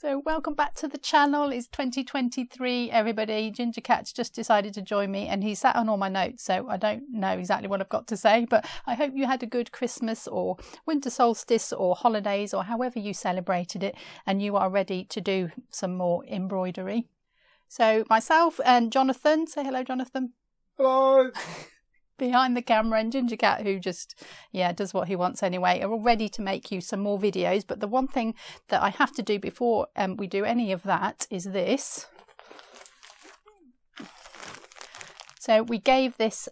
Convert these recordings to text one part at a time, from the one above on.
So welcome back to the channel. It's 2023, everybody. Ginger Cat's just decided to join me and he sat on all my notes, so I don't know exactly what I've got to say, but I hope you had a good Christmas or winter solstice or holidays or however you celebrated it, and you are ready to do some more embroidery. So myself and Jonathan, say hello, Jonathan. Hello. Behind the camera, and Ginger Cat, who just does what he wants anyway, are all ready to make you some more videos. But the one thing that I have to do before we do any of that is this. So we gave this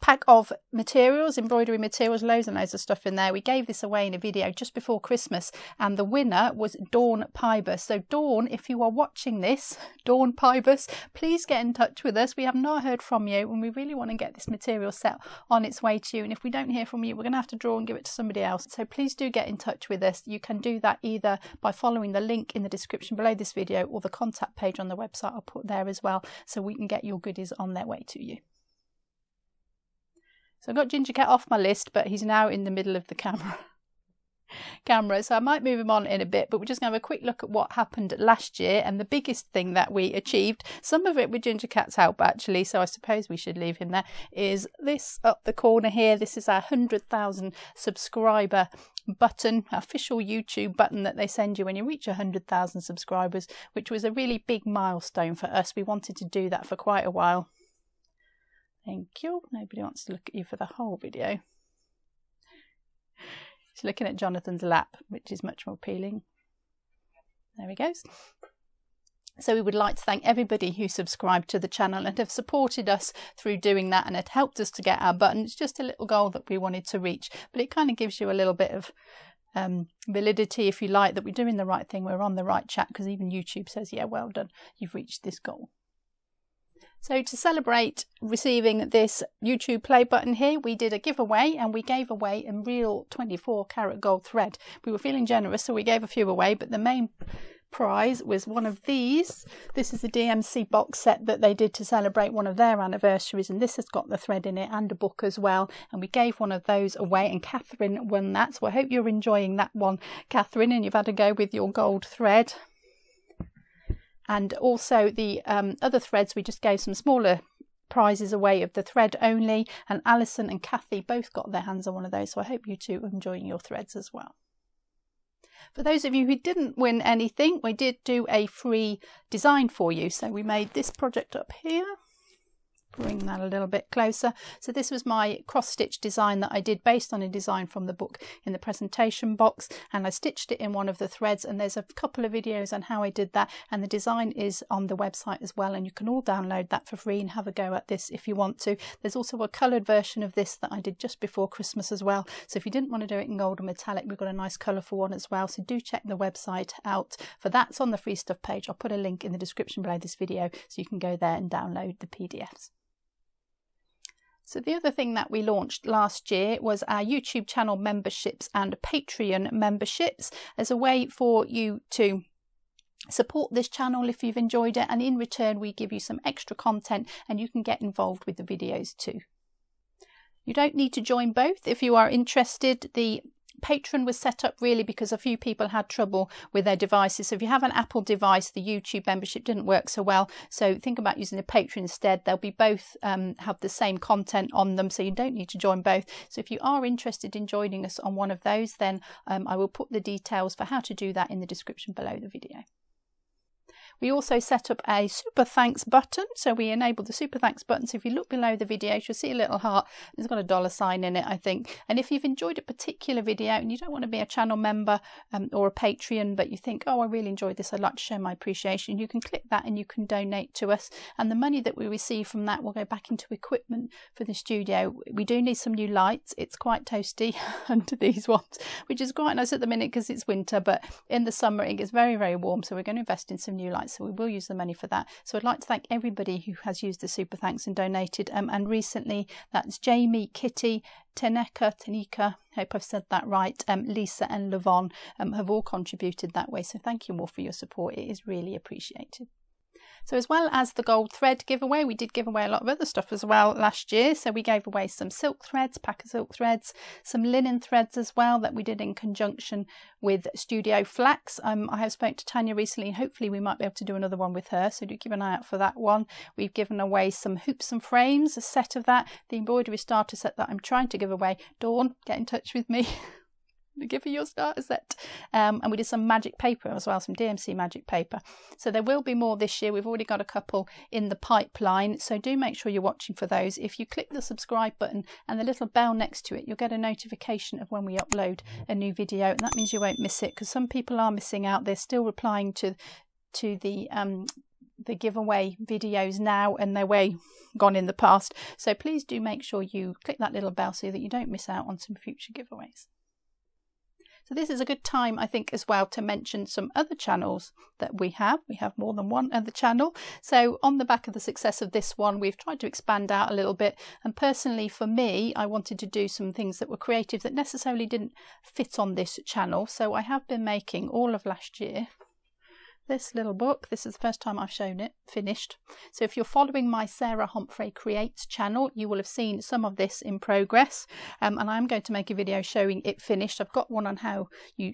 pack of materials, embroidery materials, loads and loads of stuff in there. We gave this away in a video just before Christmas, and the winner was Dawn Pybus. So Dawn, if you are watching this, Dawn Pybus, please get in touch with us. We have not heard from you and we really want to get this material set on its way to you, and if we don't hear from you, we're going to have to draw and give it to somebody else. So please do get in touch with us. You can do that either by following the link in the description below this video or the contact page on the website I'll put there as well, so we can get your goodies on their way to you. So I got Ginger Cat off my list, but he's now in the middle of the camera, so I might move him on in a bit, but we're just going to have a quick look at what happened last year and the biggest thing that we achieved, some of it with Ginger Cat's help actually, so I suppose we should leave him there, is this up the corner here. This is our 100,000 subscriber button, official YouTube button that they send you when you reach 100,000 subscribers, which was a really big milestone for us. We wanted to do that for quite a while. Thank you. Nobody wants to look at you for the whole video. She's looking at Jonathan's lap, which is much more appealing. There he goes. So we would like to thank everybody who subscribed to the channel and have supported us through doing that, and it helped us to get our button. It's just a little goal that we wanted to reach, but it kind of gives you a little bit of validity, if you like, that we're doing the right thing, we're on the right track, because even YouTube says, yeah, well done, you've reached this goal. So to celebrate receiving this YouTube play button here, we did a giveaway, and we gave away a real 24 karat gold thread. We were feeling generous, so we gave a few away, but the main prize was one of these. This is a DMC box set that they did to celebrate one of their anniversaries, and this has got the thread in it and a book as well, and we gave one of those away, and Catherine won that. So I hope you're enjoying that one, Catherine, and you've had a go with your gold thread. And also the other threads, we just gave some smaller prizes away of the thread only, and Alison and Kathy both got their hands on one of those, so I hope you two are enjoying your threads as well. For those of you who didn't win anything, we did do a free design for you. So we made this project up here. Bring that a little bit closer. So this was my cross stitch design that I did based on a design from the book in the presentation box, and I stitched it in one of the threads, and there's a couple of videos on how I did that, and the design is on the website as well, and you can all download that for free and have a go at this if you want to. There's also a coloured version of this that I did just before Christmas as well, so if you didn't want to do it in gold or metallic, we've got a nice colourful one as well, so do check the website out for that. It's on the free stuff page. I'll put a link in the description below this video so you can go there and download the PDFs. So the other thing that we launched last year was our YouTube channel memberships and Patreon memberships as a way for you to support this channel if you've enjoyed it, and in return we give you some extra content and you can get involved with the videos too. You don't need to join both if you are interested. The Patreon was set up really because a few people had trouble with their devices. So if you have an Apple device, the YouTube membership didn't work so well. So think about using a Patreon instead. They'll be both have the same content on them, so you don't need to join both. So if you are interested in joining us on one of those, then I will put the details for how to do that in the description below the video. We also set up a super thanks button, so we enabled the super thanks button. So if you look below the video, you'll see a little heart. It's got a $sign in it, I think. And if you've enjoyed a particular video and you don't want to be a channel member or a Patreon, but you think, oh, I really enjoyed this, I'd like to show my appreciation, you can click that and you can donate to us. And the money that we receive from that will go back into equipment for the studio. We do need some new lights. It's quite toasty under these ones, which is quite nice at the minute because it's winter, but in the summer it gets very, very warm. So we're going to invest in some new lights. So we will use the money for that. So I'd like to thank everybody who has used the super thanks and donated. And recently, that's Jamie, Kitty, Tanika, hope I've said that right, Lisa and Lavon have all contributed that way. So thank you all for your support. It is really appreciated. So as well as the gold thread giveaway, we did give away a lot of other stuff as well last year. So we gave away some silk threads, pack of silk threads, some linen threads as well that we did in conjunction with Studio Flax. I have spoken to Tanya recently, and hopefully we might be able to do another one with her, so do keep an eye out for that one. We've given away some hoops and frames, a set of that, the embroidery starter set that I'm trying to give away. Dawn, get in touch with me. Give her your starter set. And we did some magic paper as well, some DMC magic paper. So there will be more this year. We've already got a couple in the pipeline, so do make sure you're watching for those. If you click the subscribe button and the little bell next to it, you'll get a notification of when we upload a new video, and that means you won't miss it, because some people are missing out. They're still replying to the giveaway videos now, and they're way gone in the past. So please do make sure you click that little bell so that you don't miss out on some future giveaways. So this is a good time, I think, as well, to mention some other channels that we have. We have more than one other channel. So on the back of the success of this one, we've tried to expand out a little bit. And personally, for me, I wanted to do some things that were creative that necessarily didn't fit on this channel. So I have been making all of last year this little book. This is the first time I've shown it finished. So if you're following my Sarah Homfray Creates channel, you will have seen some of this in progress, and I'm going to make a video showing it finished. I've got one on how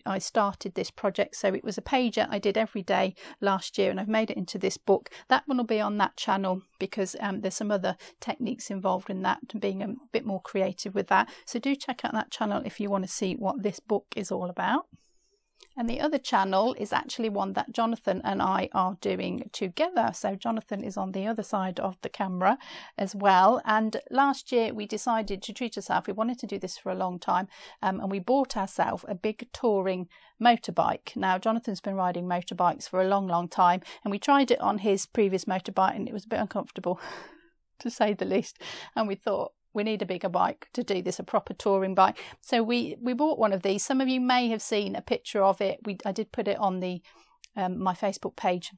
I started this project. So it was a pager I did every day last year, and I've made it into this book. That one will be on that channel, because there's some other techniques involved in that, and being a bit more creative with that. So do check out that channel if you want to see what this book is all about. And the other channel is actually one that Jonathan and I are doing together. So Jonathan is on the other side of the camera as well. And last year we decided to treat ourselves. We wanted to do this for a long time, and we bought ourselves a big touring motorbike. Now Jonathan's been riding motorbikes for a long time, and we tried it on his previous motorbike, and it was a bit uncomfortable to say the least. And we thought, we need a bigger bike to do this, a proper touring bike. So we bought one of these. Some of you may have seen a picture of it. I did put it on the my Facebook page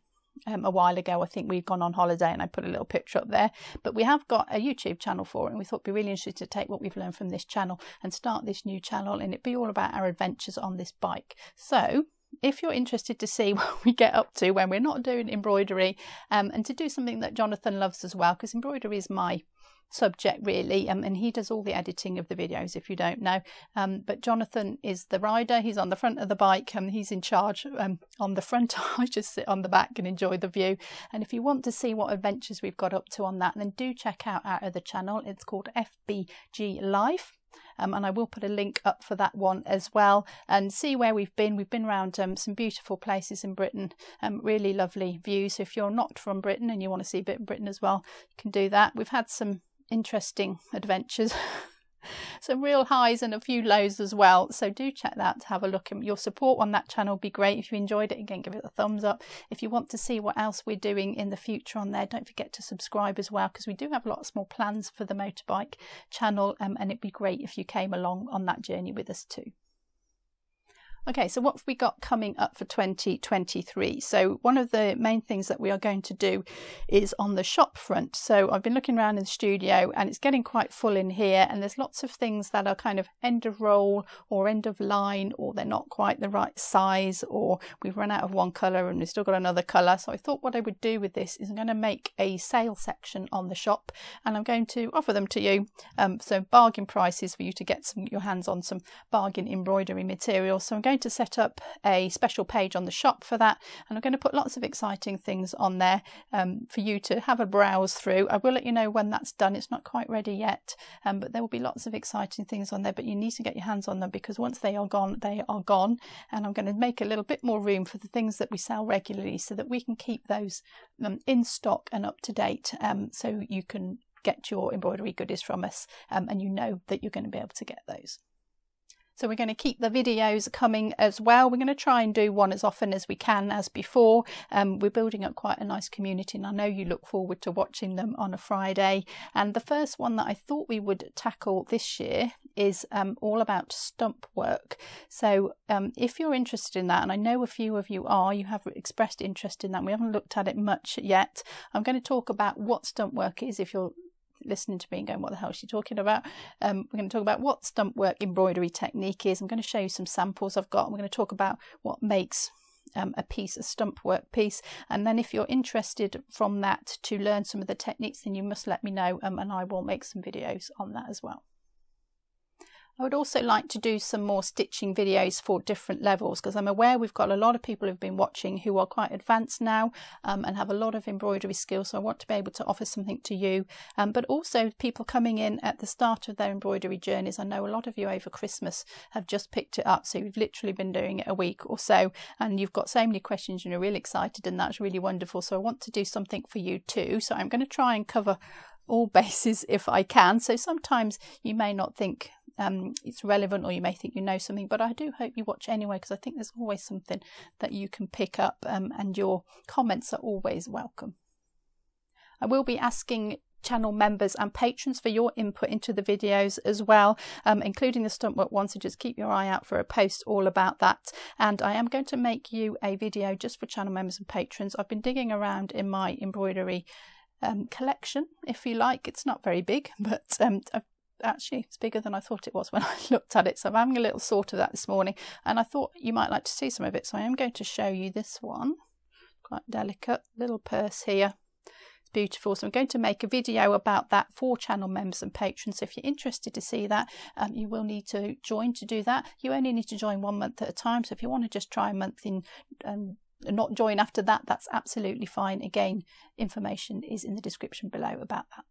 a while ago. I think we'd gone on holiday and I put a little picture up there. But we have got a YouTube channel for it, and we thought it'd be really interesting to take what we've learned from this channel and start this new channel, and it'd be all about our adventures on this bike. So if you're interested to see what we get up to when we're not doing embroidery, and to do something that Jonathan loves as well, because embroidery is my subject really, and he does all the editing of the videos, if you don't know, but Jonathan is the rider. He's on the front of the bike, and he's in charge on the front. I just sit on the back and enjoy the view. And if you want to see what adventures we've got up to on that, then do check out our other channel. It's called FBGlife. And I will put a link up for that one as well, and see where we've been. We've been around some beautiful places in Britain, really lovely views. So if you're not from Britain and you want to see a bit of Britain as well, you can do that. We've had some interesting adventures, some real highs and a few lows as well. So do check that to have a look, and your support on that channel would be great. If you enjoyed it, again, give it a thumbs up. If you want to see what else we're doing in the future on there, don't forget to subscribe as well, because we do have a lot of small plans for the motorbike channel, and it'd be great if you came along on that journey with us too. Okay, so what have we got coming up for 2023? So one of the main things that we are going to do is on the shop front. So I've been looking around in the studio, and it's getting quite full in here, and there's lots of things that are kind of end of roll or end of line, or they're not quite the right size, or we've run out of one colour and we've still got another colour. So I thought what I would do with this is I'm going to make a sale section on the shop, and I'm going to offer them to you. So bargain prices for you to get your hands on some bargain embroidery material. So I'm going to set up a special page on the shop for that, and I'm going to put lots of exciting things on there for you to have a browse through. I will let you know when that's done. It's not quite ready yet, but there will be lots of exciting things on there, but you need to get your hands on them, because once they are gone, they are gone. And I'm going to make a little bit more room for the things that we sell regularly, so that we can keep those in stock and up to date, so you can get your embroidery goodies from us, and you know that you're going to be able to get those. So we're going to keep the videos coming as well. We're going to try and do one as often as we can as before. We're building up quite a nice community, and I know you look forward to watching them on a Friday. And the first one that I thought we would tackle this year is all about stump work. So if you're interested in that, and I know a few of you are, you have expressed interest in that. We haven't looked at it much yet. I'm going to talk about what stump work is. If you're listening to me and going, what the hell is she talking about? We're going to talk about what stump work embroidery technique is. I'm going to show you some samples I've got. I'm going to talk about what makes a piece, a stump work piece. And then if you're interested from that to learn some of the techniques, then you must let me know, and I will make some videos on that as well. I would also like to do some more stitching videos for different levels, because I'm aware we've got a lot of people who've been watching who are quite advanced now and have a lot of embroidery skills. So I want to be able to offer something to you, but also people coming in at the start of their embroidery journeys. I know a lot of you over Christmas have just picked it up, so you've literally been doing it a week or so, and you've got so many questions and you're really excited, and that's really wonderful. So I want to do something for you too. So I'm going to try and cover all bases if I can. So sometimes you may not think it's relevant, or you may think you know something, but I do hope you watch anyway, because I think there's always something that you can pick up, and your comments are always welcome. I will be asking channel members and patrons for your input into the videos as well, including the stump work one, so just keep your eye out for a post all about that. And I am going to make you a video just for channel members and patrons. I've been digging around in my embroidery collection, if you like. It's not very big, but actually it's bigger than I thought it was when I looked at it, so I'm having a little sort of that this morning, and I thought you might like to see some of it. So I am going to show you this one, quite delicate little purse here. It's beautiful. So I'm going to make a video about that for channel members and patrons. So if you're interested to see that, you will need to join to do that. You only need to join 1 month at a time, so if you want to just try a month in and not join after that, that's absolutely fine. Again, information is in the description below about that.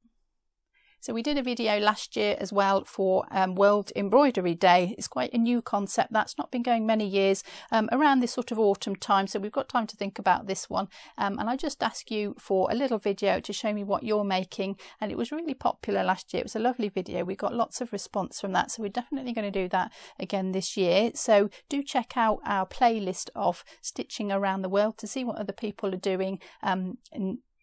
So we did a video last year as well for World Embroidery Day. It's quite a new concept that's not been going many years, around this sort of autumn time, so we've got time to think about this one, and I just asked you for a little video to show me what you're making, and it was really popular last year. It was a lovely video. We got lots of response from that, so we're definitely going to do that again this year. So do check out our playlist of stitching around the world to see what other people are doing, and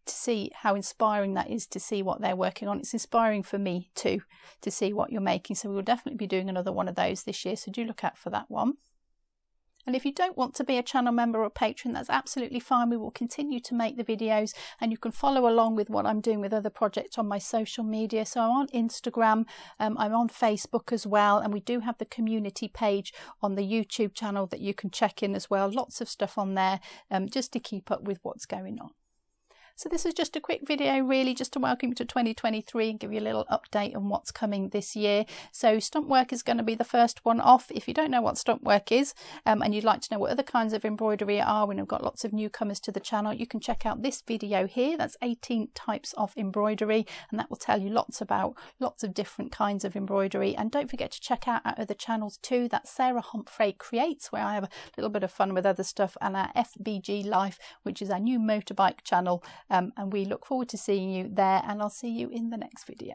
to see how inspiring that is, to see what they're working on. It's inspiring for me too, to see what you're making. So we'll definitely be doing another one of those this year, so do look out for that one. And if you don't want to be a channel member or patron, that's absolutely fine. We will continue to make the videos, and you can follow along with what I'm doing with other projects on my social media. So I'm on Instagram, I'm on Facebook as well, and we do have the community page on the YouTube channel that you can check in as well. Lots of stuff on there, just to keep up with what's going on. So this is just a quick video, really, just to welcome you to 2023 and give you a little update on what's coming this year. So stump work is going to be the first one off. If you don't know what stump work is, and you'd like to know what other kinds of embroidery are, when we've got lots of newcomers to the channel, you can check out this video here. That's 18 types of embroidery, and that will tell you lots about lots of different kinds of embroidery. And don't forget to check out our other channels too. That's Sarah Homfray Creates, where I have a little bit of fun with other stuff, and our FBGlife, which is our new motorbike channel. And we look forward to seeing you there, and I'll see you in the next video.